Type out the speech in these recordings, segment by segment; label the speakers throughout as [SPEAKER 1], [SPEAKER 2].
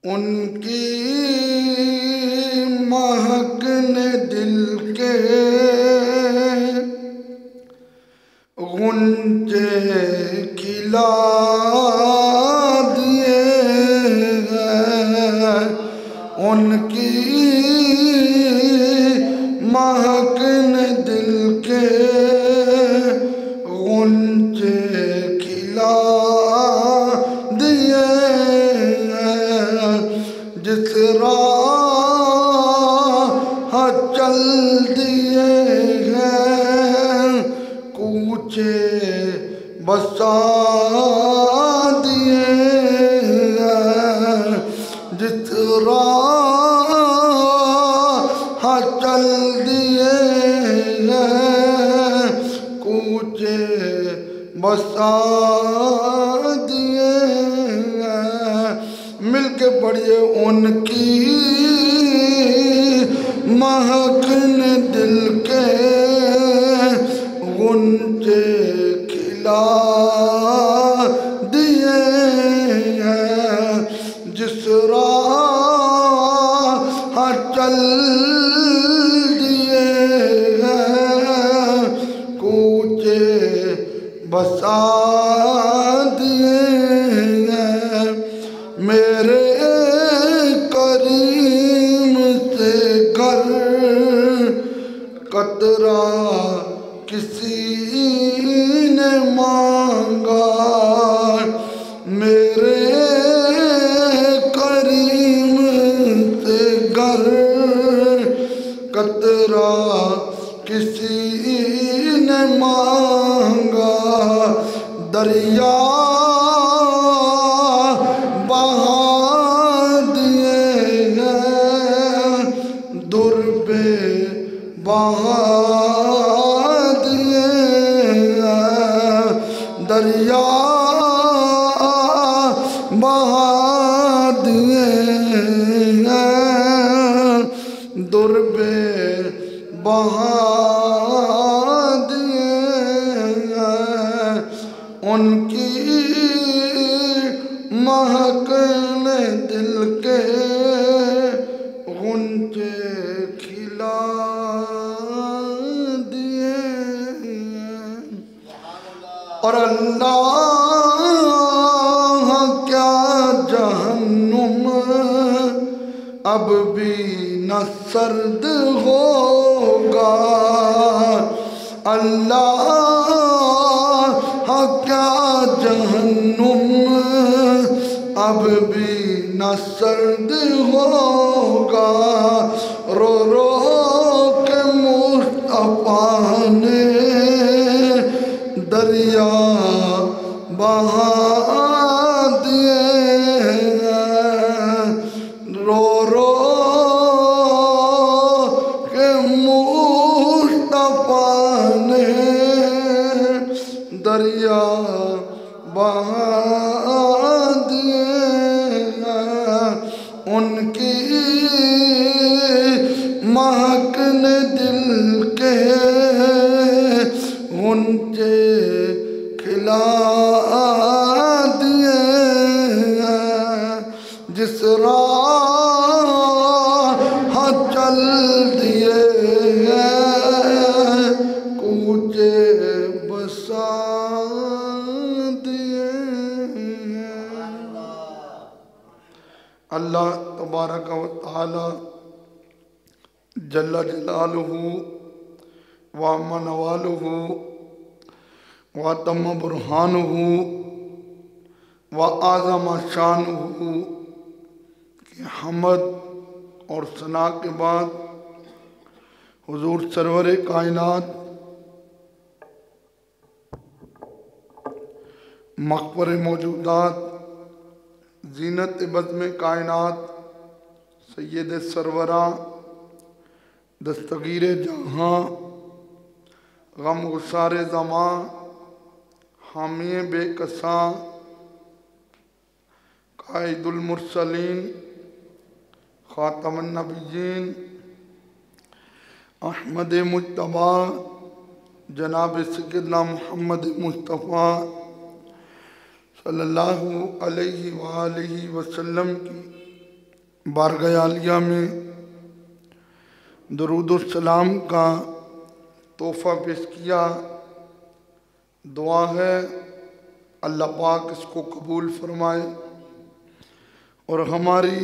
[SPEAKER 1] उनकी महक ने दिल के गुंजे खिला दिए हैं। उनकी महक ने दिल के गुंजे खिला दिए हैं। जिस राह चल दिए हैं कूचे बसा दिए हैं। जिस राह चल दिए हैं कूचे बसा दिए हैं। मिलके पढ़िए उनकी महक ने दिल के गुंजे खिला दिए हैं। जिस राह चल दिए हैं कूचे बसा दिए हैं। मेरे करीम से घर कतरा किसी ने मांगा। मेरे करीम से घर कतरा किसी ने मांगा। दरिया बहा दिए हैं दुर्बे बहा दिए हैं। दरिया बहा दिए हैं दुर्बे बहा दिए हैं। उनकी महक ने दिल के गुंजे खिला दिए हैं। और अल्लाह क्या जहन्नुम अब भी न सर्द होगा। अल्लाह क्या जहन्नुम अब भी न सर्द होगा। रो रो के मुस्तफा ने दरिया बहा दिए हैं। रो रो के मुस्तफा ने दरिया बहा दिए हैं। उनकी महक ने दिल के गुंजे खिला दिए हैं। जिस राह चल दिए हैं कूचे बसा दिए हैं। अल्लाह तबारक व तआला जल्ल जलालुहु व मनवालुहु व तम बुरहानुहु व आज़म शानुहु की हमद और सना के बाद हुजूर सरवर कायनात मक़बर मौजूदात ज़ीनत बज़्म कायनात सैयद सरवरा दस्तगीर जहाँ गम गुसार ज़मां हामी बेकसा कायदुल मुरसलीन ख़ातमुन नबिय्यीन अहमद मुज्तबा जनाब सय्यदना मुहम्मद मुस्तफ़ा सल्लल्लाहु अलैहि वसल्लम की बारगाह आलिया में दरूद सलाम का तोहफ़ा पेश किया। दुआ है अल्लाह पाक इसको कबूल फरमाए और हमारी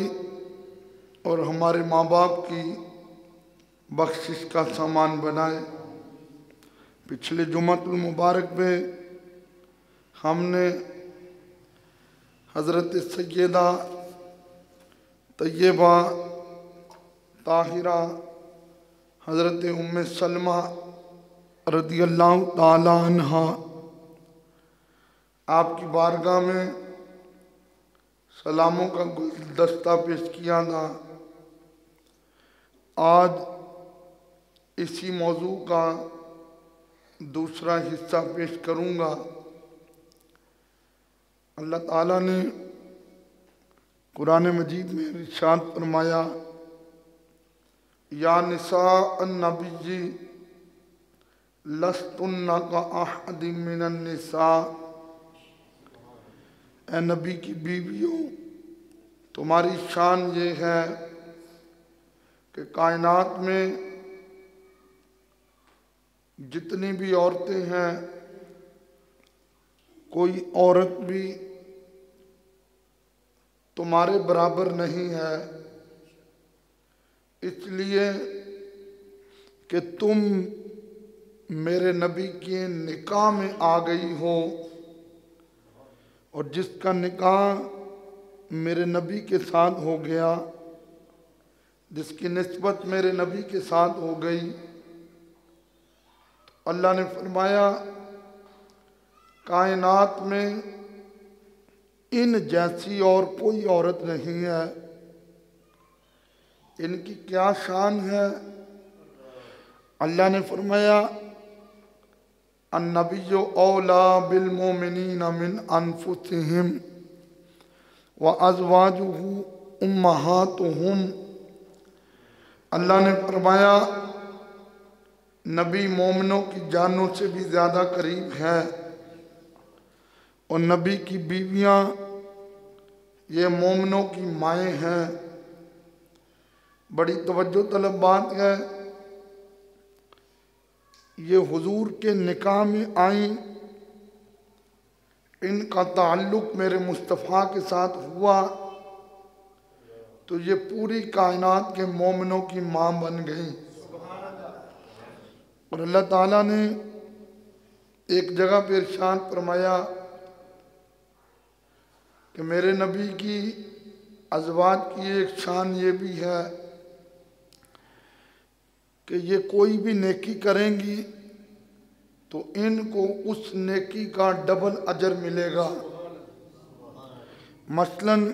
[SPEAKER 1] और हमारे माँ बाप की बख्शिश का सामान बनाए। पिछले जुमातुल मुबारक में हमने हज़रत सैयदा तैयबा ताहिरा हज़रत उम्मे सलमा रदियल्लाहु ताला अन्हा आपकी बारगाह में सलामों का गुलदस्ता पेश किया था। आज इसी मौजू का दूसरा हिस्सा पेश करूँगा। अल्लाह ताला ने कुरान मजीद में इरशाद फरमाया, या निसा अन्नबी लस्तुन्ना का अहदिम मिनन निसा, ए नबी की बीवियों तुम्हारी शान ये है कि कायनात में जितनी भी औरतें हैं कोई औरत भी तुम्हारे बराबर नहीं है, इसलिए कि तुम मेरे नबी के निकाह में आ गई हो और जिसका निकाह मेरे नबी के साथ हो गया, जिसकी निस्बत मेरे नबी के साथ हो गई, तो अल्लाह ने फरमाया कायनात में इन जैसी और कोई औरत नहीं है। इनकी क्या शान है? अल्लाह ने फरमाया अन्नबिय्यु औला बिल मोमिनीना मिन अनफुसिहिम व अज़वाजुहु उम्महातुहुम। अल्लाह ने फरमाया नबी मोमिनों की जानों से भी ज़्यादा करीब है और नबी की बीवियाँ ये मोमिनों की माएँ हैं। बड़ी तवज्जो तलब बात है, ये हुजूर के निकाह में आई, इनका ताल्लुक़ मेरे मुस्तफ़ा के साथ हुआ तो ये पूरी कायनात के मोमिनों की माँ बन गई। और अल्लाह ताला ने एक जगह पर इरशाद फरमाया कि मेरे नबी की अज़वाज की एक शान ये भी है कि ये कोई भी नेकी करेंगी तो इनको उस नेकी का डबल अजर मिलेगा। मसलन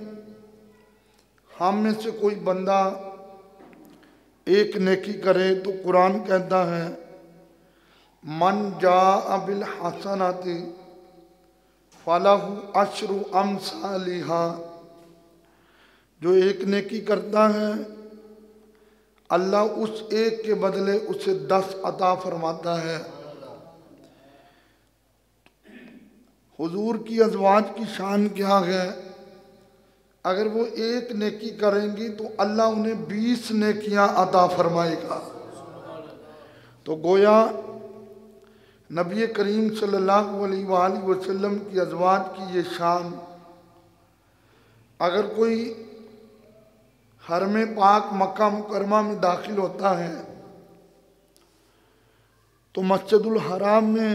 [SPEAKER 1] हम में से कोई बंदा एक नेकी करे तो कुरान कहता है मन जा बिल हसनाति फलहु अशरु अमसालिहा। जो एक नेकी करता है अल्लाह उस एक के बदले उसे 10 अता फरमाता है। हुजूर की अज़वाज की शान क्या है? अगर वो एक नेकी करेंगी तो अल्लाह उन्हें 20 नेकियां अता फरमाएगा। तो गोया नबी करीम सल्लल्लाहु अलैहि वसल्लम की अज़वाज की ये शान, अगर कोई हरम पाक मक्का मुकरमा में दाखिल होता है तो मस्जिदुल हराम में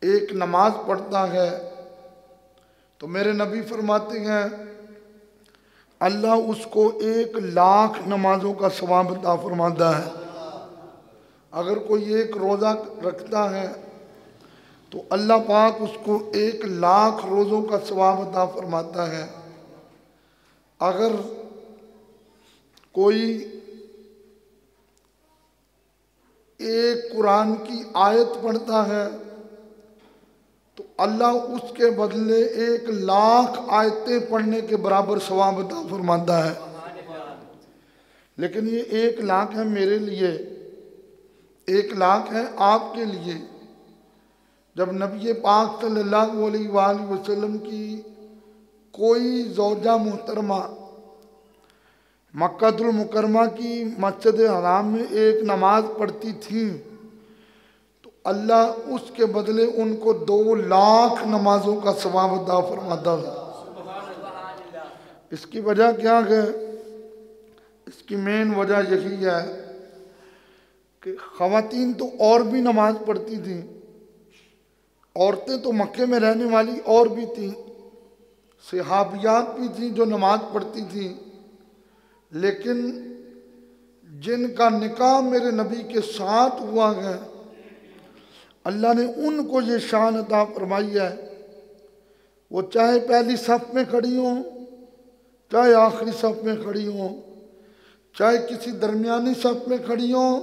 [SPEAKER 1] एक नमाज पढ़ता है तो मेरे नबी फरमाते हैं अल्लाह उसको 1,00,000 नमाजों का सवाब अता फरमाता है। अगर कोई एक रोज़ा रखता है तो अल्लाह पाक उसको 1,00,000 रोज़ों का सवाब अता फरमाता है। अगर कोई एक कुरान की आयत पढ़ता है तो अल्लाह उसके बदले 1,00,000 आयतें पढ़ने के बराबर सवाब अता फरमाता है। लेकिन ये 1,00,000 है मेरे लिए, 1,00,000 है आपके लिए। जब नबी पाक सल्लल्लाहु अलैहि वसल्लम की कोई ज़ौजा मोहतरमा मक्कातुल मुकरमा की मस्जिद हराम में एक नमाज पढ़ती थी तो अल्लाह उसके बदले उनको 2 लाख नमाजों का सवाब अता फरमाता था। इसकी वजह क्या है? इसकी मेन वजह यही है कि ख़वातीन तो और भी नमाज पढ़ती थीं, औरतें तो मक्के में रहने वाली और भी थीं, सहाबियात भी थीं जो नमाज पढ़ती थीं, लेकिन जिनका निकाह मेरे नबी के साथ हुआ है अल्लाह ने उनको ये शान अता फरमाई है, वो चाहे पहली सफ में खड़ी हों, चाहे आखिरी सफ में खड़ी हों, चाहे किसी दरमियानी सफ में खड़ी हों,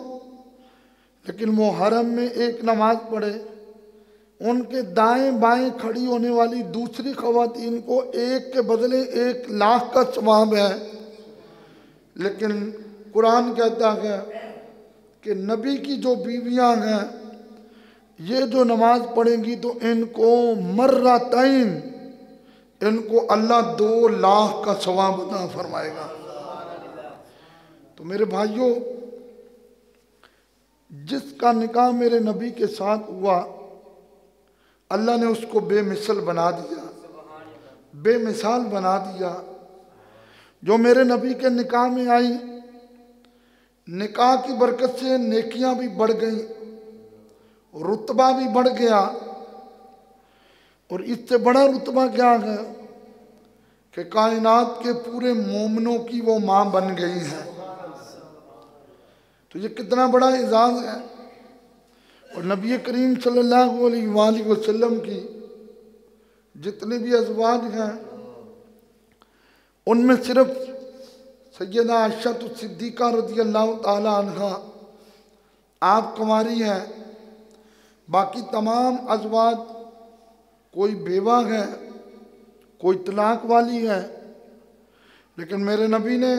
[SPEAKER 1] लेकिन वो हरम में एक नमाज पढ़े, उनके दाएं बाएं खड़ी होने वाली दूसरी ख़वातीन को एक के बदले 1 लाख का सवाब है। लेकिन कुरान कहता है कि नबी की जो बीवियां हैं ये जो नमाज पढ़ेंगी तो इनको मर्रतैन, इनको अल्लाह 2 लाख का सवाब अता फरमाएगा। तो मेरे भाइयों, जिसका निकाह मेरे नबी के साथ हुआ अल्लाह ने उसको बेमिसल बना दिया, बेमिसाल बना दिया। जो मेरे नबी के निकाह में आई, निकाह की बरकत से नेकियां भी बढ़ गई, रुतबा भी बढ़ गया, और इससे बड़ा रुतबा क्या है कि कायनात के पूरे मोमिनों की वो माँ बन गई है। तो ये कितना बड़ा एजाज़ है। और नबी करीम सल्लल्लाहु अलैहि वसल्लम की जितने भी अज़वाज हैं उनमें सिर्फ सैयदा आयशा सिद्दीक़ा रज़ियल्लाहु ताला अन्हा आप कुंवारी हैं, बाकी तमाम अज़वाज कोई बेवा है, कोई तलाक वाली है, लेकिन मेरे नबी ने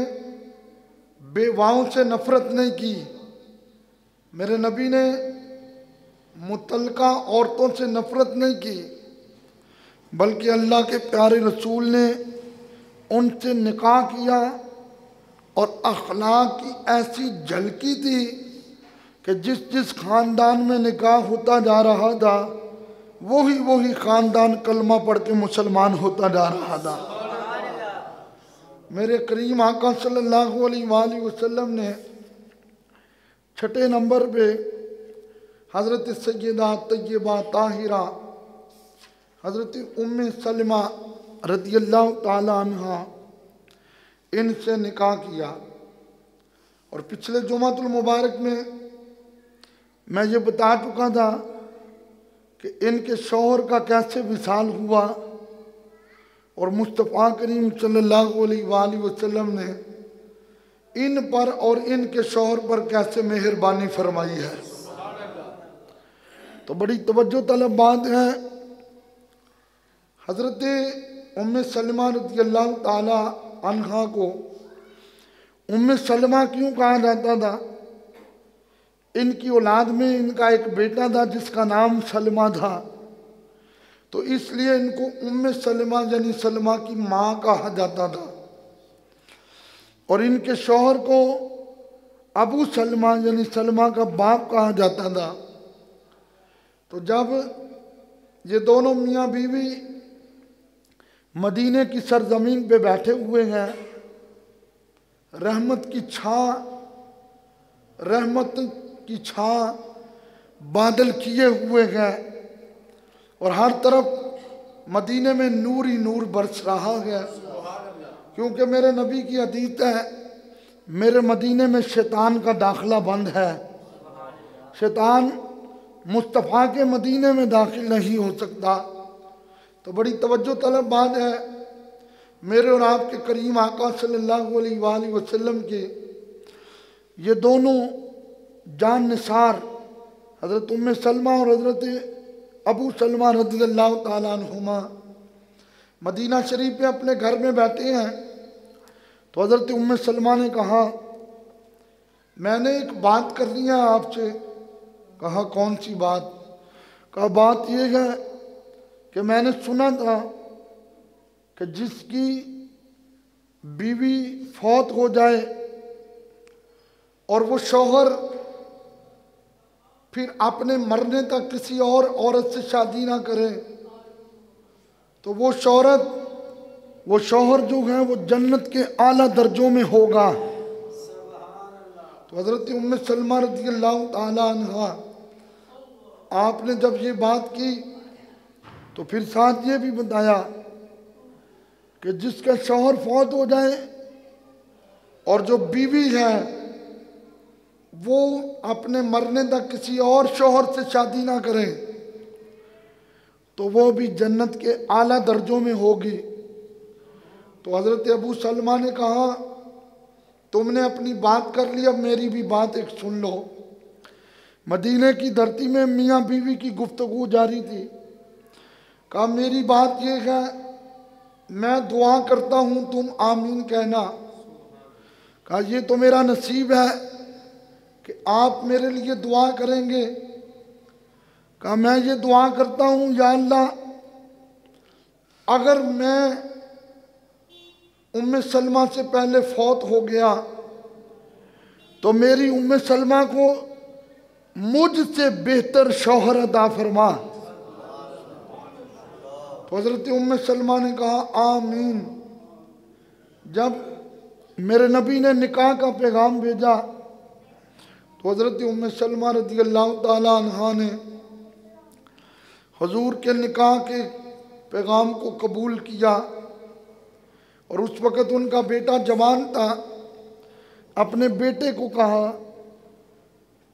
[SPEAKER 1] बेवाओं से नफ़रत नहीं की। मेरे नबी ने मुतल्लका औरतों से नफ़रत नहीं की, बल्कि अल्लाह के प्यारे रसूल ने उनसे निकाह किया और अखलाक की ऐसी झलकी थी कि जिस जिस ख़ानदान में निकाह होता जा रहा था वही ख़ानदान कलमा पढ़ के मुसलमान होता जा रहा था। मेरे करीम आका सल्लल्लाहु अलैहि वसल्लम ने 6 नंबर पे हज़रत सैयदा तय्यबा ताहिरा हज़रत उम्मे सलमा रज़ियल्लाहु ताला अन्हा इनसे निकाह किया। और पिछले जुमातुल मुबारक में मैं ये बता चुका था कि इनके शौहर का कैसे विसाल हुआ और मुस्तफ़ा करीम सल्लल्लाहु अलैहि वसल्लम ने इन पर और इनके शौहर पर कैसे मेहरबानी फरमाई है। तो बड़ी तवज्जो तलब बात है। हज़रत उम्मे सलमा रज़ियल्लाहु ताला अन्हा को उम्मे सलमा क्यों कहा जाता था? इनकी औलाद में इनका एक बेटा था जिसका नाम सलमा था, तो इसलिए इनको उम्मे सलमा यानी सलमा की माँ कहा जाता था। और इनके शौहर को अबू सलमा यानी सलमा का बाप कहा जाता था। तो जब ये दोनों मियाँ बीवी मदीने की सरजमीन पे बैठे हुए हैं, रहमत की छां बादल किए हुए हैं और हर तरफ मदीने में नूर ही नूर बरस रहा है, क्योंकि मेरे नबी की हदीस है मेरे मदीने में शैतान का दाखिला बंद है। शैतान मुस्तफ़ा के मदीने में दाखिल नहीं हो सकता। तो बड़ी तवज्जो तलब बात है। मेरे और आपके करीम आका सल्लल्लाहु अलैहि वसल्लम के ये दोनों जान निसार हज़रत उम्मे सलमा और हज़रत अबू सलमा रज़ियल्लाहु ताला अन्हुमा मदीना शरीफ में अपने घर में बैठे हैं। तो हज़रत उम्मे सलमा ने कहा, मैंने एक बात करनी है आपसे। कहा, कौन सी बात? कहा, बात यह है कि मैंने सुना था कि जिसकी बीवी फौत हो जाए और वो शौहर फिर अपने मरने तक किसी और औरत से शादी ना करे, तो वो शौहर जो है वो जन्नत के आला दर्जों में होगा। तो हज़रत उम्मे सलमा रज़ियल्लाहु ताला अन्हा आपने जब ये बात की तो फिर साथ ये भी बताया कि जिसका शौहर फौत हो जाए और जो बीवी है वो अपने मरने तक किसी और शौहर से शादी ना करे तो वो भी जन्नत के आला दर्जों में होगी। तो हज़रत अबू सलमा ने कहा, तुमने अपनी बात कर ली, अब मेरी भी बात एक सुन लो। मदीने की धरती में मियाँ बीवी की गुफ्तगू जारी थी। कहा, मेरी बात ये है, मैं दुआ करता हूँ, तुम आमीन कहना। कहा, ये तो मेरा नसीब है कि आप मेरे लिए दुआ करेंगे। कहा, मैं ये दुआ करता हूँ, या अल्लाह, अगर मैं उम्मे सलमा से पहले फौत हो गया तो मेरी उम्मे सलमा को मुझसे बेहतर शौहर अता फरमा। तो हज़रत उम्मे सलमा ने कहा, आमीन। जब मेरे नबी ने निकाह का पैगाम भेजा तो हज़रत उम्मे सलमा रज़ियल्लाहु ताला अन्हा ने हुजूर के निकाह के पैगाम को कबूल किया। और उस वक़्त उनका बेटा जवान था। अपने बेटे को कहा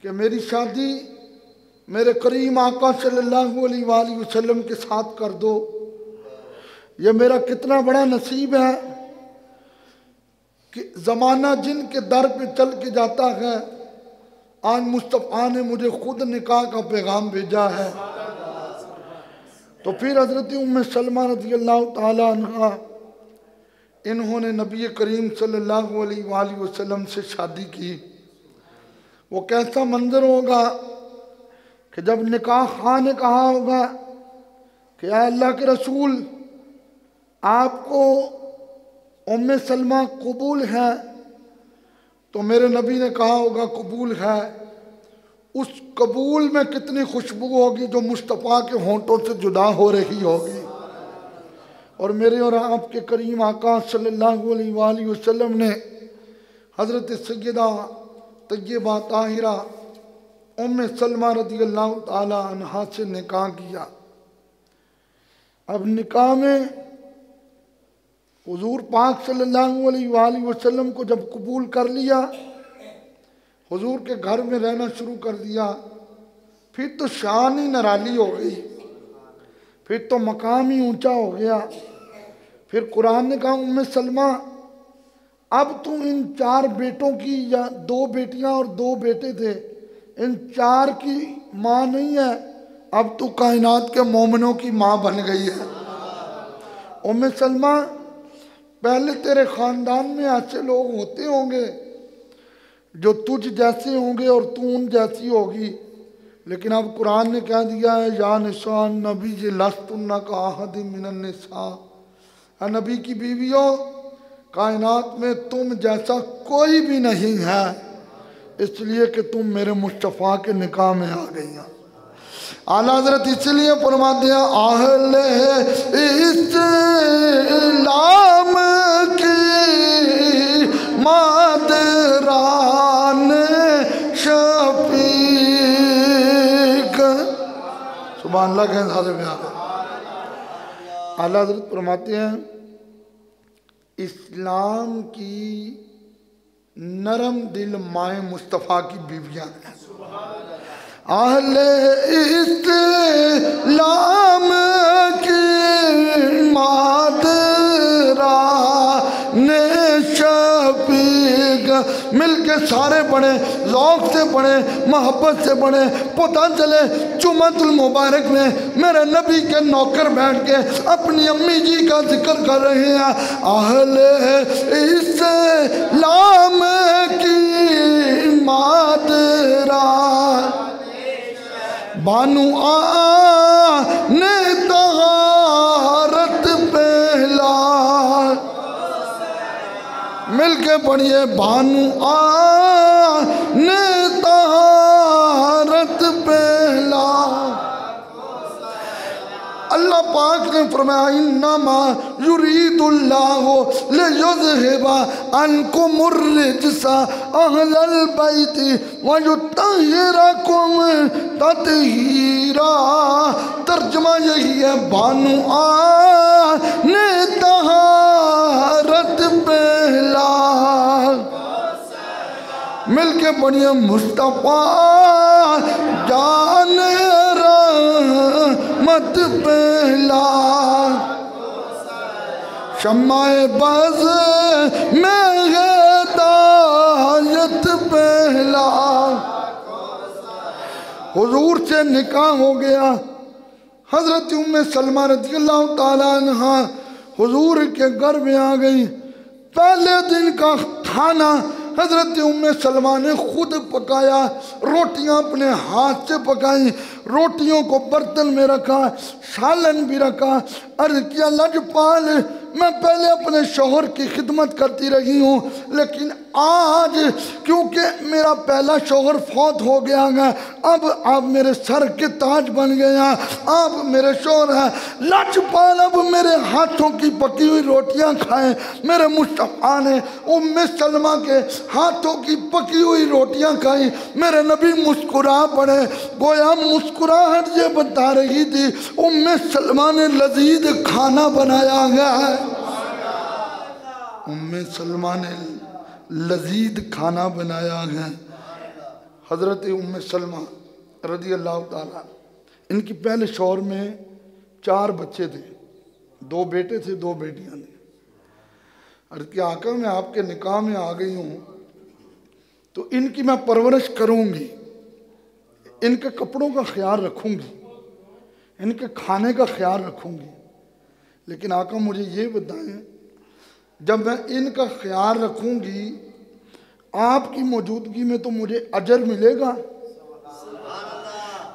[SPEAKER 1] कि मेरी शादी मेरे करीम आका सल्लल्लाहु अलैहि वसल्लम के साथ कर दो। ये मेरा कितना बड़ा नसीब है कि ज़माना जिनके दर पे चल के जाता है, आज मुस्तफ़ा ने मुझे खुद निकाह का पैगाम भेजा है। तो फिर हज़रत उम्मे सलमा रज़ियल्लाहु ताला अन्हा इन्होंने नबी करीम सल्लल्लाहु अलैहि वसल्लम से शादी की। वो कैसा मंजर होगा कि जब निकाह खां ने कहा होगा कि अल्लाह के रसूल, आपको उम्मे सलमा कबूल है, तो मेरे नबी ने कहा होगा कबूल है। उस कबूल में कितनी खुशबू होगी जो मुस्तफ़ा के होंठों से जुदा हो रही होगी। और मेरे और आपके करीम आका सल्लल्लाहु अलैहि वसल्लम ने हज़रत सैयदा तय्यबा ताहिरा उम्मे सलमा रज़ियल्लाहु ताला अन्हा से निकाह किया। अब निकाह में हुजूर पाक सल्लल्लाहु अलैहि वसल्लम को जब कबूल कर लिया, हुजूर के घर में रहना शुरू कर दिया, फिर तो शान ही निराली हो गई, फिर तो मकाम ही ऊंचा हो गया। फिर कुरान ने कहा, उम्मे सलमा, अब तू इन 4 बेटों की, या 2 बेटियां और 2 बेटे थे, इन 4 की माँ नहीं है, अब तू कायनात के मोमिनों की माँ बन गई है। उम्मे सलमा, पहले तेरे ख़ानदान में ऐसे लोग होते होंगे जो तुझ जैसे होंगे और तू उन जैसी होगी, लेकिन अब कुरान ने कह दिया है, या निशान नबी जे लस्तुन्ना का अहद मिनन निसा, नबी की बीवियों, कायनात में तुम जैसा कोई भी नहीं है, इसलिए कि तुम मेरे मुस्तफ़ा के निकाह में आ गई हैं। आला हज़रत इसलिए फरमाते हैं, आहले इस्लाम की मादरान शफीक, सुभान अल्लाह के साथ में आला हज़रत फरमाते हैं, इस्लाम की नरम दिल माए मुस्तफ़ा की बीवियाँ हैं। अहले इस्लाम की मादराने शफीक, मिलके सारे पढ़े, ज़ौक़ से पढ़े, मोहब्बत से पढ़े, पता चले जुम्मतुल मुबारक में मेरे नबी के नौकर बैठ के अपनी अम्मी जी का जिक्र कर रहे हैं। अहले इस्लाम की मादरा बानु ने तहारत पहला, मिलके पढ़िए बानु ने तहारत पहला। अल्लाह पाक ने फरमाया इन्नमा युरीदुल्लाहु लियुज़हिबा अन्कुमुर रिज्सा अहलल बैति व युत्तहिरकुम तत्हीरा। तर्जुमा यही है बानु ने तहारत पहला। मिलके पढ़िए मुस्तफ़ा जान रहमत पहला। शम्माए बज़ में हिदायत पहला। हुजूर से निकाह हो गया। हजरत उम्मे सलमा रज़ियल्लाहु ताला अन्हा हुजूर के घर में आ गई। पहले दिन का खाना हजरत उम्मे सलमा ने खुद पकाया। रोटियां अपने हाथ से पकाई, रोटियों को बर्तन में रखा, सालन भी रखा। अर्ज किया लजपाल मैं पहले अपने शौहर की खिदमत करती रही हूँ, लेकिन आज क्योंकि मेरा पहला शौहर फौत हो गया है, अब आप मेरे सर के ताज बन गए हैं, आप मेरे शौहर हैं। लजपाल अब मेरे हाथों की पकी हुई रोटियां खाएं। मेरे मुस्तफ़ा ने उम्मे सलमा के हाथों की पकी हुई रोटियां खाई। मेरे नबी मुस्कुरा पड़े। गोया मुस्कुराहट ये बता रही थी उम्मे सलमा ने लजीज खाना बनाया है। उम्मे सलमा ने लजीज खाना बनाया है। हजरत उम्मे सलमा रज़ी अल्लाह ताला, इनकी पहले शौहर में 4 बच्चे थे, 2 बेटे थे 2 बेटियां थी। अर्ज़ किया आका मैं आपके निकाह में आ गई हूँ तो इनकी मैं परवरिश करूँगी, इनके कपड़ों का ख्याल रखूँगी, इनके खाने का ख्याल रखूँगी, लेकिन आका मुझे ये बताएं जब मैं इनका ख्याल रखूँगी आपकी मौजूदगी में तो मुझे अजर मिलेगा?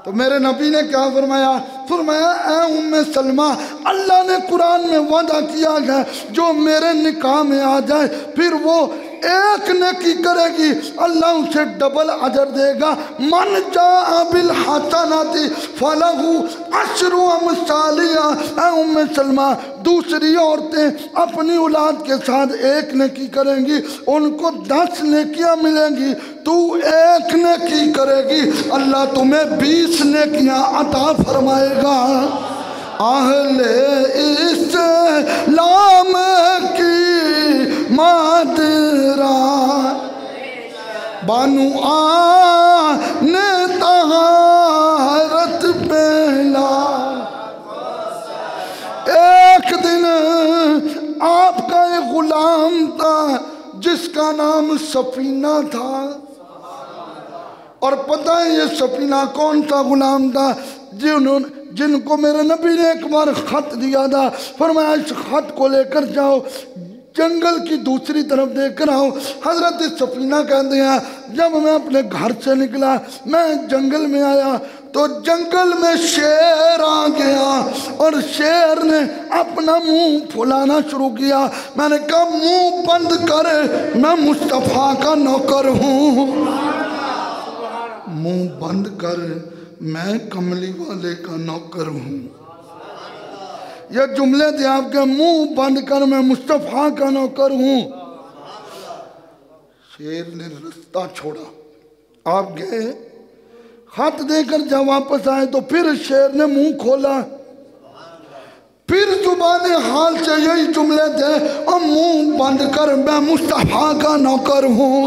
[SPEAKER 1] तो मेरे नबी ने क्या फरमाया? फरमाया ऐ उम्मे सलमा अल्लाह ने कुरान में वादा किया है जो मेरे निकाह में आ जाए फिर वो एक नेकी करेगी अल्लाह उसे डबल अजर देगा। मन जा बिल हसनाति फलहु अशरु अमसालिहा। ऐ उम्मे सलमा दूसरी औरतें अपनी औलाद के साथ एक नेकी करेंगी उनको 10 नेकियां मिलेंगी, तू एक नेकी करेगी अल्लाह तुम्हें 20 नेकियां अता फरमाएगा। आहले इस्लाम की मादरा बानु ने तहारत पहला। एक दिन आपका एक गुलाम था जिसका नाम सफीना था, और पता है ये सफीना कौन सा गुलाम था? जिनको मेरे नबी ने एक बार खत दिया था, फरमाया इस खत को लेकर जाओ जंगल की दूसरी तरफ देखकर आओ। हजरत सफीना कहते हैं जब मैं अपने घर से निकला मैं जंगल में आया तो जंगल में शेर आ गया और शेर ने अपना मुंह फुलाना शुरू किया। मैंने कहा मुंह बंद कर, मैं मुस्तफ़ा का नौकर हूँ। मुंह बंद कर, मैं कमली वाले का नौकर हूँ। यह जुमले थे आपके, मुंह बंद कर मैं मुस्तफ़ा का नौकर हूँ। शेर ने रास्ता छोड़ा, आप गए, खत देकर जब वापस आए तो फिर शेर ने मुंह खोला, फिर जुबान हाल से यही जुमले थे, और मुंह बंद कर मैं मुस्तफ़ा का नौकर हूँ।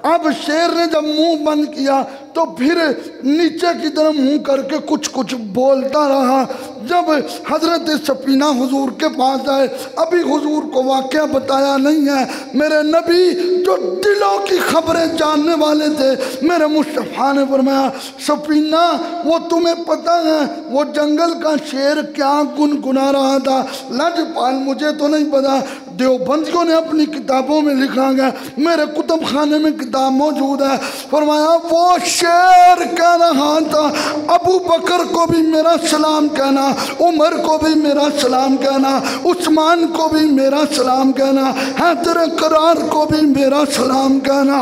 [SPEAKER 1] अब शेर ने जब मुंह बंद किया तो फिर नीचे की तरफ मुंह करके कुछ कुछ बोलता रहा। जब हजरत सफीना हुजूर के पास आए, अभी हुजूर को वाक़या बताया नहीं है, मेरे नबी जो दिलों की खबरें जानने वाले थे, मेरे मुस्तफ़ा ने फरमाया सफीना वो तुम्हें पता है वो जंगल का शेर क्या गुनगुना रहा था? लजपाल मुझे तो नहीं पता, देवबंदियों ने अपनी किताबों में लिखा है, मेरे कुतुब खाने में किताब मौजूद है। फरमाया वो शेर कह रहा था, अबू बकर को भी मेरा सलाम कहना, उमर को भी मेरा सलाम कहना, उस्मान को भी मेरा सलाम कहना, हैदर करार को भी मेरा सलाम कहना।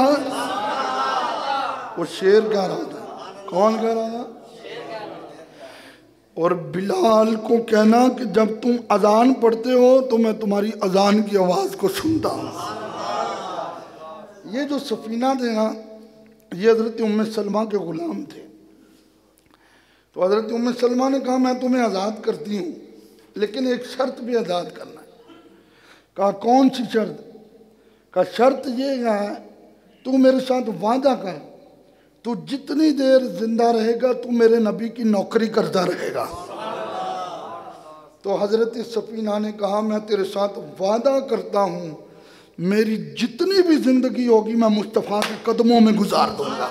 [SPEAKER 1] वो शेर कह रहा था। कौन कह रहा था? और बिलाल को कहना कि जब तुम अजान पढ़ते हो तो मैं तुम्हारी अजान की आवाज़ को सुनता हूँ। ये जो सफीना थे ना, ये हज़रत उम्मे सलमा के ग़ुलाम थे। तो हज़रत उम्मे सलमा ने कहा मैं तुम्हें आज़ाद करती हूँ, लेकिन एक शर्त भी आज़ाद करना है। कहा कौन सी शर्त? कहा शर्त ये है, तू मेरे साथ वादा कर, तू जितनी देर जिंदा रहेगा तू मेरे नबी की नौकरी करता रहेगा। तो हजरत सफीना ने कहा मैं तेरे साथ वादा करता हूँ, मेरी जितनी भी जिंदगी होगी मैं मुस्तफ़ा के कदमों में गुजार दूंगा।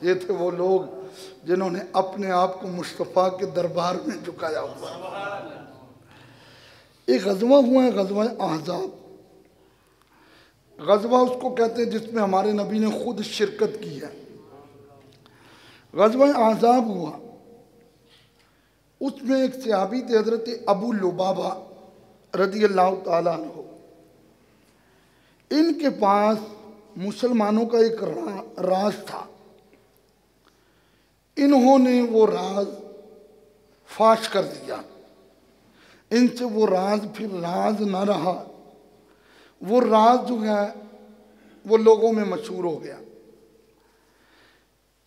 [SPEAKER 1] ये थे वो लोग जिन्होंने अपने आप को मुस्तफ़ा के दरबार में झुकाया हुआ। एक गज़वा हुआ है, गज़वा अहज़ाब। गज़वा उसको कहते हैं जिसमें हमारे नबी ने खुद शिरकत की है। गज़वा अहज़ाब हुआ, उसमें एक सहाबी थे हज़रत अबू लुबाबा रज़ी अल्लाह ताला अन्हु। इनके पास मुसलमानों का एक राज था। इन्होंने वो राज फाश कर दिया। इनसे वो राज फिर राज न रहा, वो राज जो है वो लोगों में मशहूर हो गया।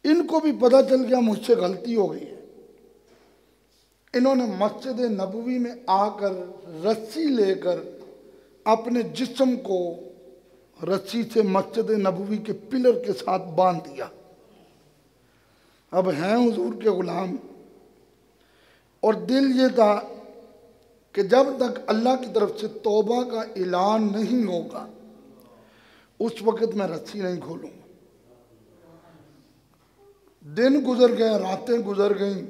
[SPEAKER 1] इनको भी पता चल गया मुझसे गलती हो गई है। इन्होंने मस्जिद नबवी में आकर रस्सी लेकर अपने जिस्म को रस्सी से मस्जिद नबवी के पिलर के साथ बांध दिया। अब हैं हुजूर के गुलाम, और दिल ये था कि जब तक अल्लाह की तरफ से तौबा का ऐलान नहीं होगा उस वक़्त मैं रस्सी नहीं खोलूँगा। दिन गुजर गए, रातें गुजर गईं।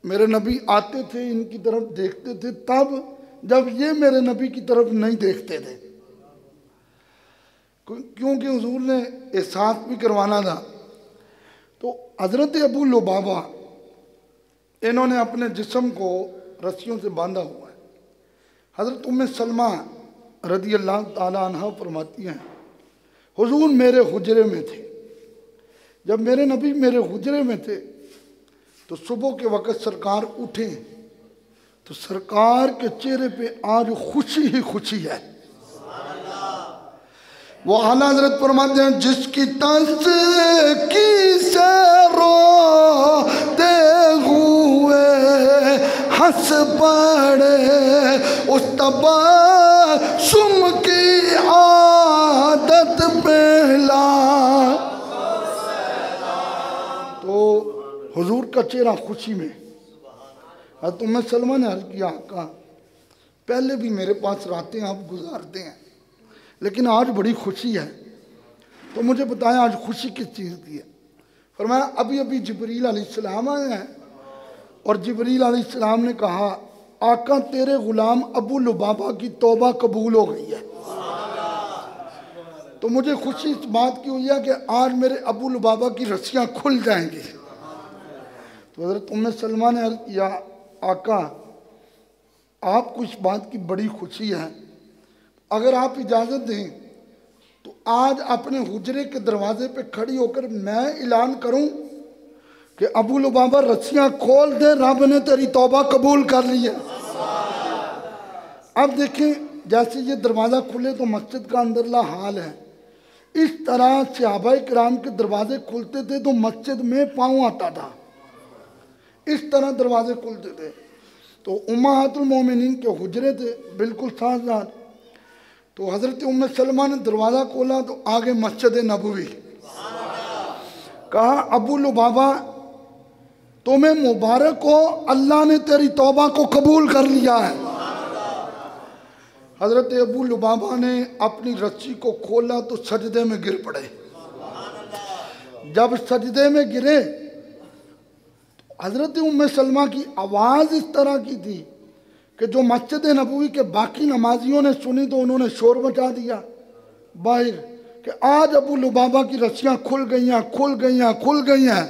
[SPEAKER 1] मेरे नबी आते थे, इनकी तरफ देखते थे तब जब ये मेरे नबी की तरफ नहीं देखते थे, क्योंकि हुजूर ने एहसास भी करवाना था। तो हज़रत अबू लुबाबा इन्होंने अपने जिस्म को रस्सियों से बांधा हुआ है। हज़रत उम्मे सलमा रज़ी अल्लाह ताला अन्हा फरमाती हैं, हुजूर मेरे हुजरे में थे। जब मेरे नबी मेरे हुजरे में थे तो सुबह के वक़्त सरकार उठे तो सरकार के चेहरे पे आज खुशी ही खुशी है। वो आला हज़रत फरमाते हैं, जिसकी तस्की से रोते हुए हंस पड़े उस तबस्सुम की आदत पहला। तो हुजूर का चेहरा खुशी में। हज़रत उम्मे सलमा ने अर्ज़ किया, आका पहले भी मेरे पास रातें आप गुजारते हैं, लेकिन आज बड़ी खुशी है, तो मुझे बताएं आज खुशी किस चीज़ की है। फरमाया अभी अभी जिब्रील अलैहिस्सलाम आए हैं और जिब्रील अलैहिस्सलाम ने कहा, आका तेरे गुलाम अबू लुबाबा की तौबा कबूल हो गई है। तो मुझे खुशी इस बात की हुई है कि आज मेरे अबू लुबाबा की रस्सियाँ खुल जाएंगी। तो हज़रत उम्मे सलमा ने अर्ज़ किया, आका आपको इस बात की बड़ी खुशी है, अगर आप इजाज़त दें तो आज अपने हुजरे के दरवाजे पे खड़ी होकर मैं ऐलान करूं कि अबू लुबाबा रस्सियाँ खोल दे, रब ने तेरी तौबा कबूल कर ली है। अब देखें, जैसे ये दरवाज़ा खुले तो मस्जिद का अंदरला हाल है, इस तरह सहाबाए किराम के दरवाजे खुलते थे तो मस्जिद में पाँव आता था, इस तरह दरवाजे खुलते थे। तो उम्महातुल मोमिनीन के हुजरे थे बिल्कुल साथ साथ। तो हज़रत उम्मे सलमा ने दरवाज़ा खोला तो आगे मस्जिद नबवी। कहा अबू लुबाबा तुम्हें मुबारक हो, अल्लाह ने तेरी तौबा को कबूल कर लिया है। हज़रत अबू लुबाबा ने अपनी रस्सी को खोला तो सजदे में गिर पड़े। जब सजदे में गिरे तो हज़रत उम्मे सलमा की आवाज़ इस तरह की थी कि जो मस्जिद नबवी के बाकी नमाजियों ने सुनी तो उन्होंने शोर मचा दिया बाहर कि आज अबू लुबाबा की रस्सियाँ खुल गई हैं, खुल गई हैं, खुल गई हैं।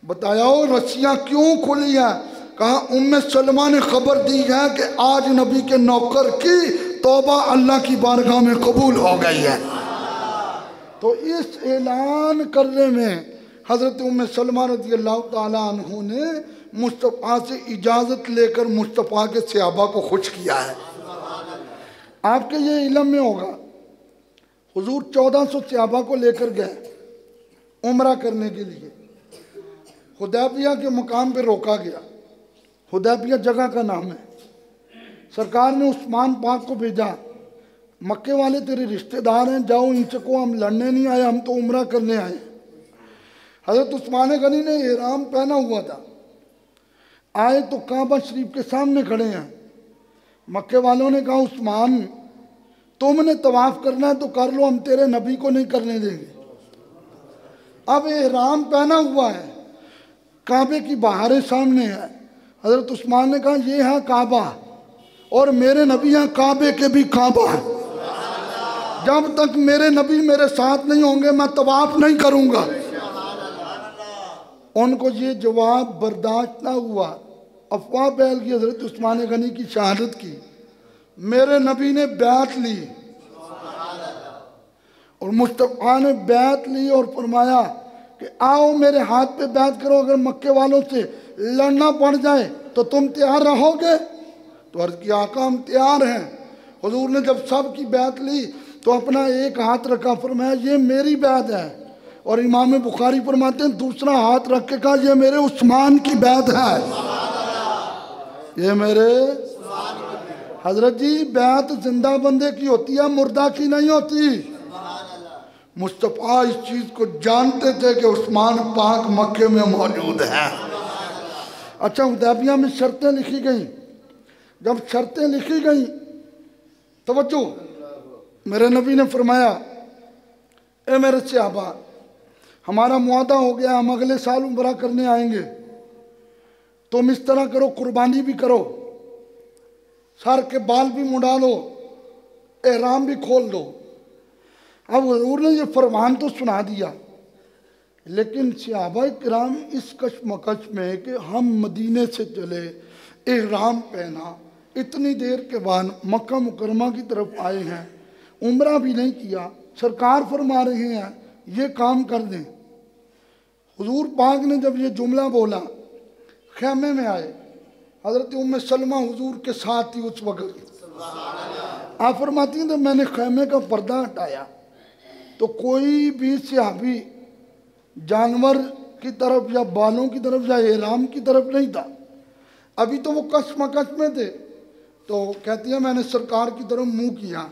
[SPEAKER 1] बताया रस्सियाँ क्यों खुली हैं? कहा उम्मे सलमा ने खबर दी है कि आज नबी के नौकर की तौबा अल्लाह की बारगाह में कबूल हो गई है। तो इस ऐलान करने में हज़रत उम्मे सलमा रज़ी अल्लाह ताला अन्हु ने मुस्तफ़ा से इजाज़त लेकर मुस्तफ़ा के सहाबा को खुश किया है। आपके ये इल्म में होगा, हुजूर 1400 सहाबा को लेकर गए उम्रा करने के लिए। हुदैबिया के मुकाम पे रोका गया। हुदैबिया जगह का नाम है। सरकार ने उस्मान पाक को भेजा, मक्के वाले तेरे रिश्तेदार हैं, जाओ इनसे को हम लड़ने नहीं आए, हम तो उम्रा करने आए। हज़रत उस्मान गनी ने इहराम पहना हुआ था, आए तो काबा शरीफ के सामने खड़े हैं। मक्के वालों ने कहा उस्मान तुमने तवाफ करना है तो कर लो, हम तेरे नबी को नहीं करने देंगे। अब इहराम पहना हुआ है, काबे की बहारें सामने है। हज़रत उस्मान ने कहा ये है काबा और मेरे नबी हैं काबे के भी काबा। जब तक मेरे नबी मेरे साथ नहीं होंगे मैं तवाफ नहीं करूंगा। उनको ये जवाब बर्दाश्त ना हुआ, अफवाह फैल गई हज़रत उस्मान गनी की शहादत की। मेरे नबी ने बैत ली और मुस्तफ़ा ने बैत ली और फरमाया कि आओ मेरे हाथ पे बैत करो, अगर मक्के वालों से लड़ना पड़ जाए तो तुम तैयार रहोगे? तो अर्ज़ किया आका हम तैयार हैं। हुजूर ने जब सब की बैत ली तो अपना एक हाथ रखा, फरमाया ये मेरी बैत है। और इमाम बुखारी फरमाते हैं दूसरा हाथ रख के कहा ये मेरे उस्मान की बैत है, ये मेरे। हजरत जी बैत जिंदा बंदे की होती है, मुर्दा की नहीं होती। मुस्तफ़ा इस चीज़ को जानते थे कि उस्मान पाक मक्के में मौजूद है। अच्छा हुदैबिया में शर्तें लिखी गई। जब शर्तें लिखी गई, तवज्जो, मेरे नबी ने फरमाया ए मेरे सहाबा हमारा मुआदा हो गया, हम अगले साल उम्रा करने आएंगे, तुम इस तरह करो कुर्बानी भी करो, सर के बाल भी मुड़ा लो, एहराम भी खोल दो। अब हुजूर ने ये फरमान तो सुना दिया, लेकिन सहाबा किराम इस कशमकश में कि हम मदीने से चले, एहराम पहना, इतनी देर के बाद मक्का मुकरमा की तरफ आए हैं, उम्रा भी नहीं किया, सरकार फरमा रहे हैं ये काम कर दें। हुजूर पाक ने जब ये जुमला बोला खैमे में आए। हज़रत उम्मे सलमा हुजूर के साथ ही उस वक्त। आप फरमाती हैं तो मैंने खैमे का पर्दा हटाया तो कोई भी सहाबी जानवर की तरफ या बालों की तरफ या एहराम की तरफ नहीं था। अभी तो वो कशमकश में थे। तो कहती है मैंने सरकार की तरफ मुंह किया,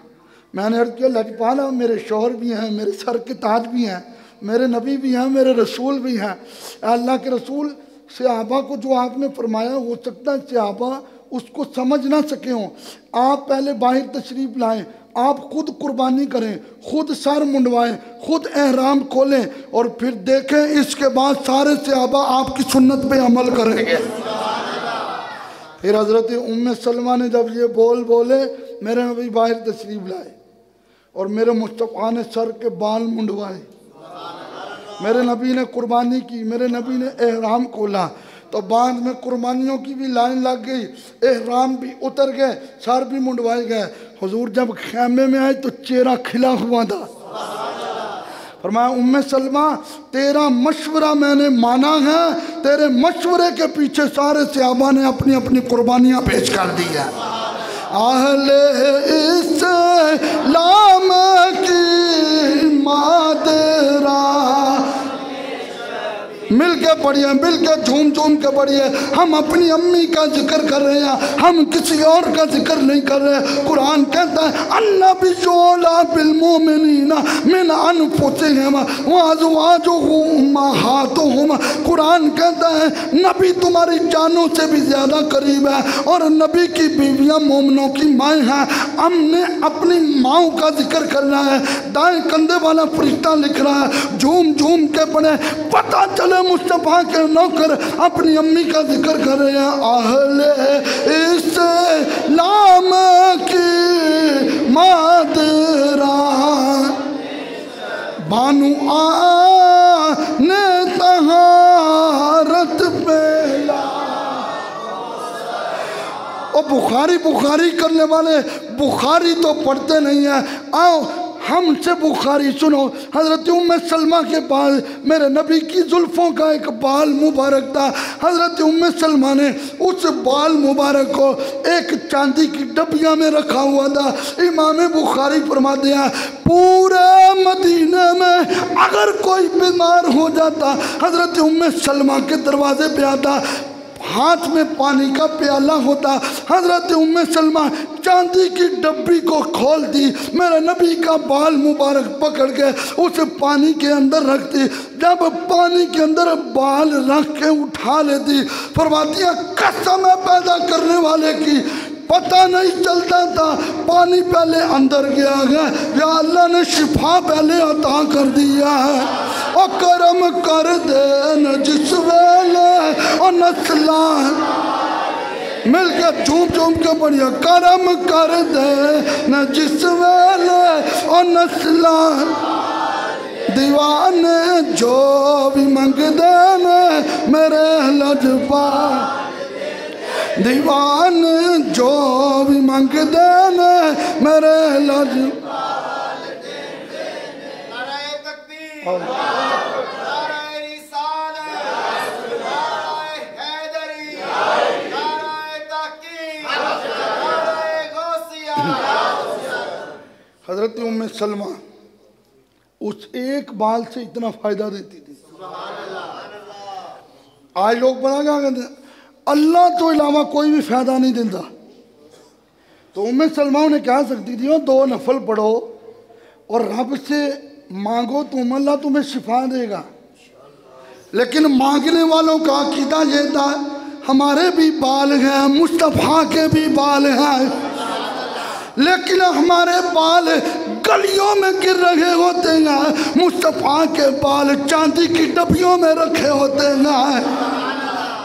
[SPEAKER 1] मैंने अर्ज़ किया लजपाला मेरे शौहर भी हैं, मेरे सर के ताज भी हैं, मेरे नबी भी हैं, मेरे रसूल भी हैं। अल्लाह के रसूल सहाबा को जो आपने फरमाया हो सकता है सहाबा उसको समझ ना सके हों। आप पहले बाहर तशरीफ़ लाएं, आप खुद कुर्बानी करें, खुद सर मुंडवाएं, खुद एहराम खोलें और फिर देखें, इसके बाद सारे सहाबा आपकी सुन्नत पे अमल करेंगे। फिर हज़रत उम्मे सलमा ने जब ये बोले मेरे नबी बाहर तशरीफ़ लाए और मेरे मुस्तफ़ा ने सर के बाल मुंडवाए, मेरे नबी ने कुर्बानी की, मेरे नबी ने एहराम खोला, तो बाद में कुर्बानियों की भी लाइन लग गई, एहराम भी उतर गए, सर भी मुंडवाए गए। हुजूर जब खैमे में आए तो चेहरा खिला हुआ था। फरमाया उम्मे सलमा तेरा मशवरा मैंने माना है, तेरे मशवरे के पीछे सारे सहाबा ने अपनी अपनी कुर्बानियाँ पेश कर दी है। आहले इस्लाम की मादरा मिल के पढ़िए, मिल के झूम झूम के पढ़िए। हम अपनी अम्मी का जिक्र कर रहे हैं, हम किसी और का जिक्र नहीं कर रहे। कुरान कहता है अन्नबियोला बिलमोमिनीना मिन अनफुसिहिम व अज़वाजुहुम उम्महातुहुम। कुरान कहता है नबी तुम्हारी जानों से भी ज़्यादा करीब है और नबी की बीवियाँ मोमिनों की माएँ हैं। हमने अपनी माँओं का जिक्र करना है। दाएं कंधे वाला फरिश्ता लिख रहा है झूम झूम के पढ़े, पता चले मुस्तफा मुस्तफ़ा के नौकर अपनी अम्मी का जिक्र कर रहे हैं। आहले इस्लाम की मादरा बानु आने तहारत पेला। और बुखारी करने वाले बुखारी तो पढ़ते नहीं है। आओ हमसे बुखारी सुनो। हज़रत उम्मे सलमा के पास मेरे नबी की जुल्फ़ों का एक बाल मुबारक था। हज़रत उम्मे सलमा ने उस बाल मुबारक को एक चांदी की डबिया में रखा हुआ था। इमाम बुखारी फरमाते हैं पूरे मदीने में अगर कोई बीमार हो जाता हज़रत उम्मे सलमा के दरवाजे पे आता, हाथ में पानी का प्याला होता, हज़रत उम्मे सलमा चांदी की डब्बी को खोल दी, मेरे नबी का बाल मुबारक पकड़ के उसे पानी के अंदर रखती। जब पानी के अंदर बाल रख के उठा लेती, फरमाती है कसम है पैदा करने वाले की, पता नहीं चलता था पानी पहले अंदर गया है या अल्लाह ने शिफा पहले अता कर दिया है। और करम कर दे न जिस वेले और नस्ला मिलकर झूम के बढ़िया। करम कर दे न जिस वेले और नस्ला दीवाने जो भी मंग देने मेरे लजपा, दीवान जो भी मंग देने मेरे लज। हजरत उम्मे सलमा उस एक बाल से इतना फायदा देती थी। आज लोग बड़ा क्या कहते हैं अल्लाह तो अलावा कोई भी फायदा नहीं देता। तो उम्मे सलमा ने कह सकती थी दो नफल पढ़ो और रब से मांगो तुम, अल्लाह तुम्हें शिफा देगा। लेकिन मांगने वालों का अकीदा ये था हमारे भी बाल हैं, मुस्तफ़ा के भी बाल हैं, लेकिन हमारे बाल गलियों में गिर रहे होते हैं, मुस्तफ़ा के बाल चांदी की डबियों में रखे होते हैं।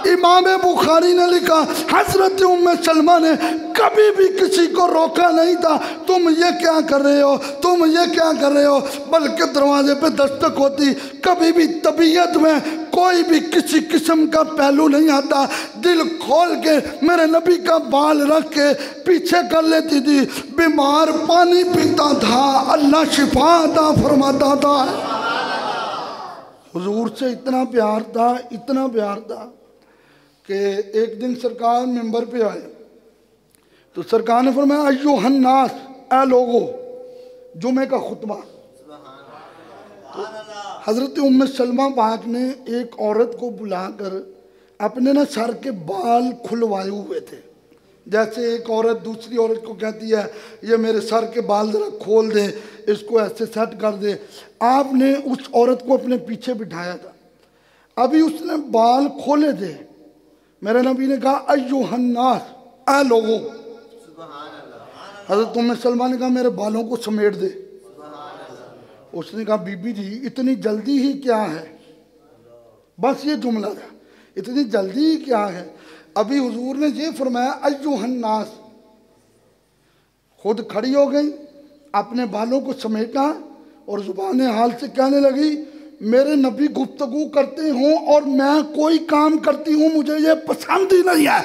[SPEAKER 1] इमाम बुखारी ने लिखा हज़रत उम्मे सलमा ने कभी भी किसी को रोका नहीं था तुम ये क्या कर रहे हो, तुम ये क्या कर रहे हो, बल्कि दरवाजे पे दस्तक होती। कभी भी तबीयत में कोई भी किसी किस्म का पहलू नहीं आता, दिल खोल के मेरे नबी का बाल रख के पीछे कर लेती थी। बीमार पानी पीता था, अल्लाह शिफा अता फरमाता था। हुजूर से इतना प्यार था, इतना प्यार था कि एक दिन सरकार मेंबर पे आए तो सरकार ने फरमाया अय्युहन्नास, ए लोगो, जुमे का खुतबा। तो हज़रत उम्मे सलमा पाक ने एक औरत को बुलाकर अपने ना सर के बाल खुलवाए हुए थे। जैसे एक औरत दूसरी औरत को कहती है ये मेरे सर के बाल ज़रा खोल दे, इसको ऐसे सेट कर दे। आपने उस औरत को अपने पीछे बिठाया था, अभी उसने बाल खोले थे, मेरे नबी ने कहा अय्युहन्नास, ए लोगों। हज़रत उम्मे सलमा ने कहा मेरे बालों को समेट दे। उसने कहा बीबी जी इतनी जल्दी ही क्या है, बस ये जुमला था, इतनी जल्दी ही क्या है। अभी हुजूर ने ये फरमाया अय्युहन्नास, खुद खड़ी हो गई, अपने बालों को समेटा और जुबान हाल से कहने लगी मेरे नबी गुफ्तगू करते हों और मैं कोई काम करती हूँ मुझे ये पसंद ही नहीं है।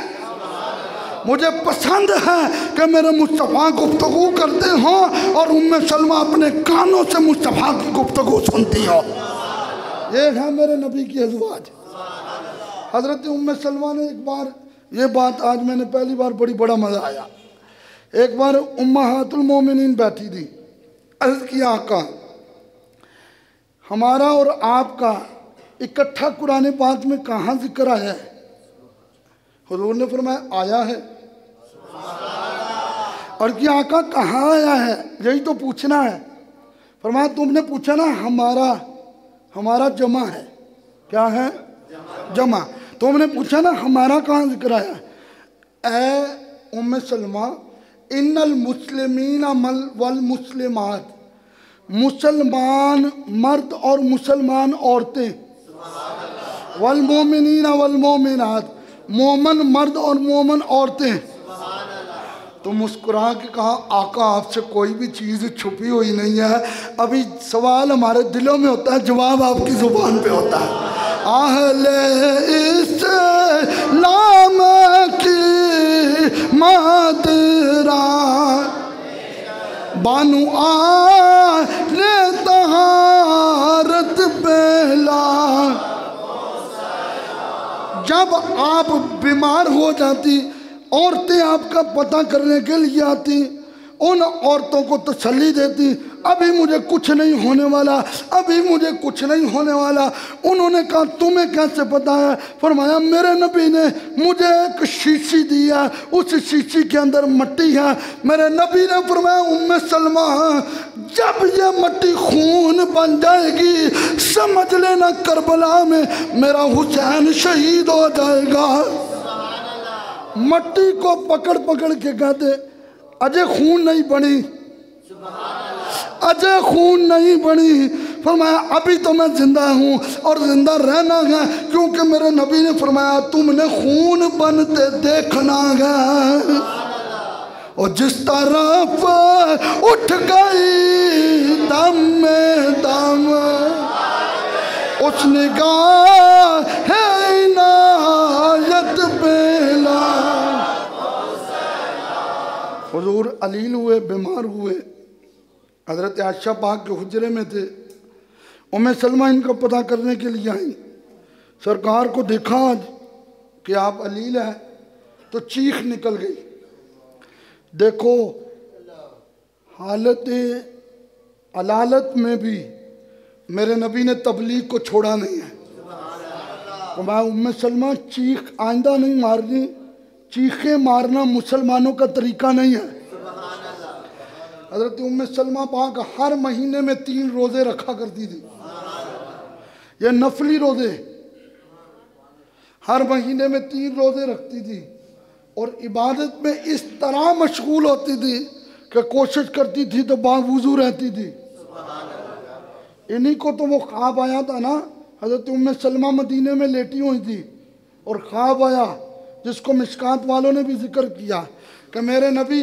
[SPEAKER 1] मुझे पसंद है कि मेरे मुस्तफ़ा गुफ्तगू करते हों और उम्मे सलमा अपने कानों से मुस्तफ़ा की गुफ्तगू सुनती हो। ये है मेरे नबी की अज़वाज। हज़रत उम्मे सलमा ने एक बार, ये बात आज मैंने पहली बार बड़ी बड़ा मज़ा आया। एक बार उम्महातुल मोमिनीन बैठी थी, अर्ज़ किया आका हमारा और आपका इकट्ठा कुरान पाक में कहाँ जिक्र आया है। हुजूर ने फरमाया आया है। और कि आका कहाँ आया है, यही तो पूछना है। फरमाया तुमने पूछा ना हमारा, हमारा जमा है, क्या है जमा। तुमने पूछा ना हमारा कहाँ जिक्र आया है। ए उम्मे सलमा इन्नल मुस्लिमीन वल मुस्लिमात, मुसलमान मर्द और मुसलमान औरतें, वल मोमिनीना वल मोमिनात, मोमन मर्द और मोमन औरतें। तो मुस्कुरा के कहा आका आपसे कोई भी चीज़ छुपी हुई नहीं है। अभी सवाल हमारे दिलों में होता है, जवाब आपकी ज़ुबान पे होता है। आहले इस्लाम की मादरा बानु आले तहारत बेला। जब आप बीमार हो जाती, औरतें आपका पता करने के लिए आती, उन औरतों को तसल्ली देती, अभी मुझे कुछ नहीं होने वाला, अभी मुझे कुछ नहीं होने वाला। उन्होंने कहा तुम्हें कैसे पता है? फरमाया मेरे नबी ने मुझे एक शीशी दी है, उस शीशी के अंदर मिट्टी है। मेरे नबी ने फरमाया उम्मे सलमा, जब ये मिट्टी खून बन जाएगी समझ लेना करबला में मेरा हुसैन शहीद हो जाएगा। मिट्टी को पकड़ पकड़ के कहते अजय खून नहीं बनी, अजय खून नहीं बनी। फरमाया अभी तो मैं जिंदा हूँ और जिंदा रहना है, क्योंकि मेरे नबी ने फरमाया तुमने खून बनते देखना है। और जिस तरफ उठ गई दम में दम, उस निगाह है इनायत बेला। हुजूर अलील हुए, बीमार हुए, हज़रत आयशा पाक के हुजरे में थे। उम्मे सलमा इनका पता करने के लिए आई। सरकार को देखा आज कि आप अलील हैं तो चीख निकल गई। देखो हालत अलालत में भी मेरे नबी ने तबलीग को छोड़ा नहीं है। तो मैं उम्मे सलमा चीख आइंदा नहीं मारनी, चीखें मारना मुसलमानों का तरीका नहीं है। हज़रत उम्मे सलमा पाक हर महीने में 3 रोज़े रखा करती थी। ये नफली रोज़े, हर महीने में 3 रोज़े रखती थी और इबादत में इस तरह मशगूल होती थी कि कोशिश करती थी तो बावजू रहती थी। इन्हीं को तो वो ख्वाब आया था ना, हज़रत उम्मे सलमा मदीने में लेटी हुई थी और ख्वाब आया जिसको मिशकात वालों ने भी जिक्र किया कि मेरे नबी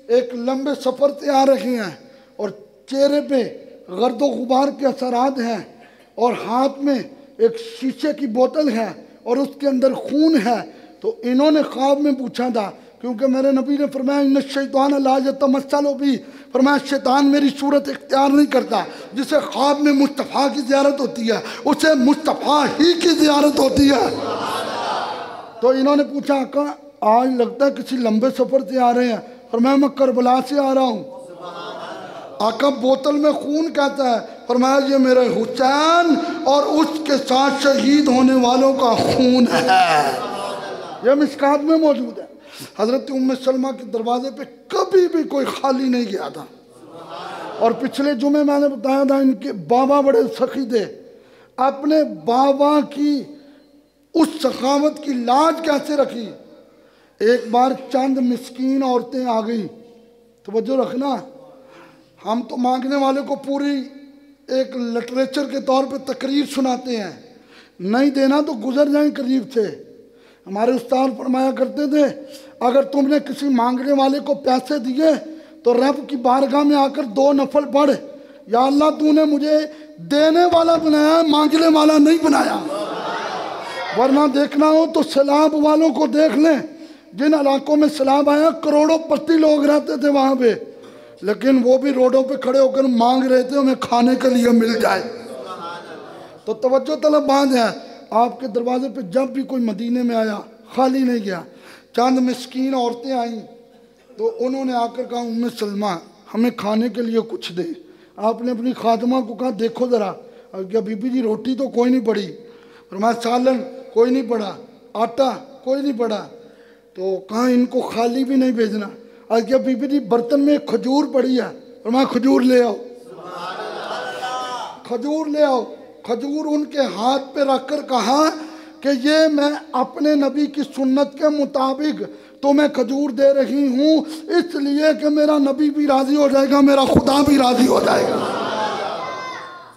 [SPEAKER 1] एक लंबे सफ़र से आ रहे हैं और चेहरे पे गर्दो गुबार के असरात हैं और हाथ में एक शीशे की बोतल है और उसके अंदर खून है। तो इन्होंने ख्वाब में पूछा था, क्योंकि मेरे नबी ने फरमाया इन्न शैतान ला यतमस्सलु भी, फरमाया शैतान मेरी सूरत इख्तियार नहीं करता। जिसे ख्वाब में मुस्तफ़ा की ज़ियारत होती है उसे मुस्तफ़ा ही की ज़ियारत होती है। तो इन्होंने पूछा आका आज लगता है किसी लंबे सफ़र से आ रहे हैं। फरमाया मैं करबला से आ रहा हूँ। आका बोतल में खून कहता है, फरमाया ये मेरे हुसैन और उसके साथ शहीद होने वालों का खून है। यह मिशकात में मौजूद है। हज़रत उम्मे सलमा के दरवाजे पे कभी भी कोई खाली नहीं गया था। और पिछले जुमे मैंने बताया था इनके बाबा बड़े सखी थे। अपने बाबा की उस सखावत की लाज कैसे रखी। एक बार चंद मिस्कीन औरतें आ गई, तवज्जो रखना, हम तो मांगने वाले को पूरी एक लिटरेचर के तौर पे तकरीर सुनाते हैं, नहीं देना तो गुजर जाएं करीब से। हमारे उस्ताद फरमाया करते थे अगर तुमने किसी मांगने वाले को पैसे दिए तो रब की बारगाह में आकर 2 नफल पढ़, या अल्लाह तूने मुझे देने वाला बनाया, मांगने वाला नहीं बनाया। वरना देखना हो तो सैलाब वालों को देख लें। जिन इलाकों में सैलाब आया करोड़ों पति लोग रहते थे वहाँ पे, लेकिन वो भी रोडों पे खड़े होकर मांग रहे थे हमें खाने के लिए मिल जाए। तो तवज्जो तलब बात है, आपके दरवाजे पे जब भी कोई मदीने में आया खाली नहीं गया। चंद मिस्कीन औरतें आईं तो उन्होंने आकर कहा उम्मे सलमा हमें खाने के लिए कुछ दे। आपने अपनी खादमा को कहा देखो ज़रा, क्या बीबी जी रोटी तो कोई नहीं पड़ी, फरमाया सालन कोई नहीं पड़ा, आटा कोई नहीं पड़ा। तो कहा इनको खाली भी नहीं भेजना। आज क्या बीबी जी बर्तन में खजूर पड़ी है, फरमाया खजूर ले आओ, खजूर ले आओ। खजूर उनके हाथ पे रखकर कहा कि ये मैं अपने नबी की सुन्नत के मुताबिक तुम्हें खजूर दे रही हूँ इसलिए कि मेरा नबी भी राजी हो जाएगा, मेरा खुदा भी राजी हो जाएगा।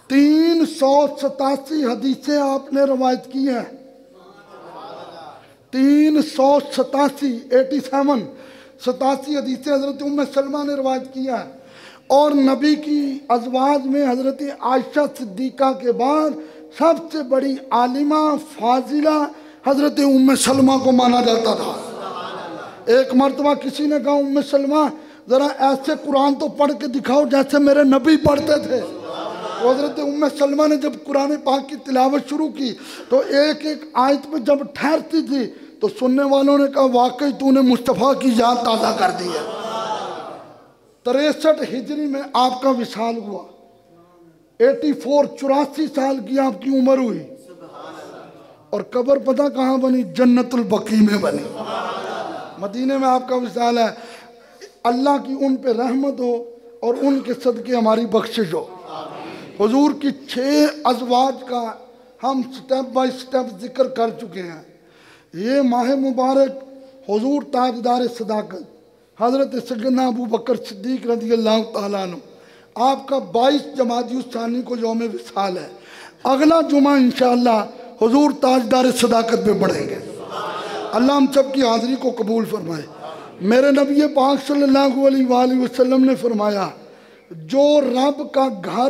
[SPEAKER 1] 387 हदीसें आपने रवायत की हैं। 87 हदीसें हज़रत उम्मे सलमा ने रवायत किया है। और नबी की अज़वाज में हज़रत आयशा सिद्दीक़ा के बाद सबसे बड़ी आलिमा फाजिला हज़रत उम्मे सलमा को माना जाता था। एक मरतबा किसी ने कहा, उम्मे सलमा ज़रा ऐसे कुरान तो पढ़ के दिखाओ जैसे मेरे नबी पढ़ते थे। तो हज़रत उम्मे सलमा ने जब कुरान पाक की तिलावत शुरू की तो एक एक आयत में जब ठहरती थी तो सुनने वालों ने कहा, वाकई तूने मुस्तफ़ा की याद ताज़ा कर दी है। 63 हिजरी में आपका विसाल हुआ। 84 साल की आपकी उम्र हुई और कब्र पता कहाँ बनी? जन्नतुल बकी में बनी। मदीने में आपका विसाल है। अल्लाह की उन पे रहमत हो और उनके सदके हमारी बख्शिश हो। हुजूर की 6 अज़वाज का हम स्टेप बाय स्टेप जिक्र कर चुके हैं। ये माह मुबारक हुजूर ताजदार सदाकत हज़रत सैयदना अबू बकर सिद्दीक़ रज़ियल्लाहु तआला अन्हु आपका 22 जमादी सानी को यौम विसाल है। अगला जुमा इंशाअल्लाह हुजूर ताजदार सदाकत पे बढ़ेंगे। अल्लाह हम सब की हाज़िरी को कबूल फरमाए। मेरे नबी पाक सल्लल्लाहु अलैहि वसल्लम ने फरमाया, जो रब का घर